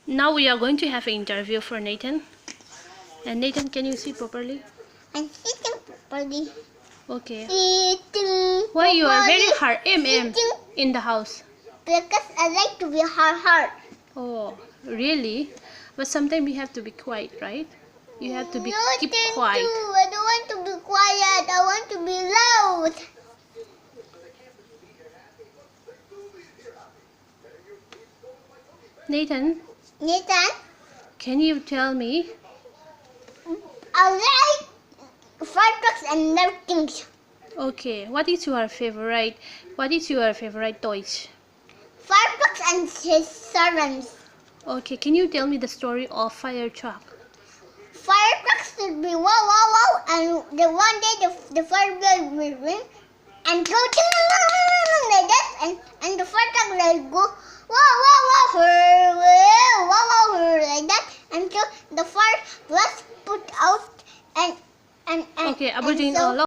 Now we are going to have an interview for Nathan. And Nathan, can you sit properly? I'm sitting properly. Okay. Sitting Why you are very properly. hard Sitting in the house? because I like to be hard. Oh, really? But sometimes you have to be quiet, right? You have to keep Nathan quiet. too. I don't want to be quiet. I want to be loud. Nathan, can you tell me? I like fire trucks and other things. Okay, what is your favorite? What is your favorite toys? Fire trucks and his servants. Okay, can you tell me the story of fire truck? Fire trucks should be wow wow wow, and the one day the fire blade will win and go like that, and the fire truck will go wow wow wow wow wow like that until the fire was put out and Okay, so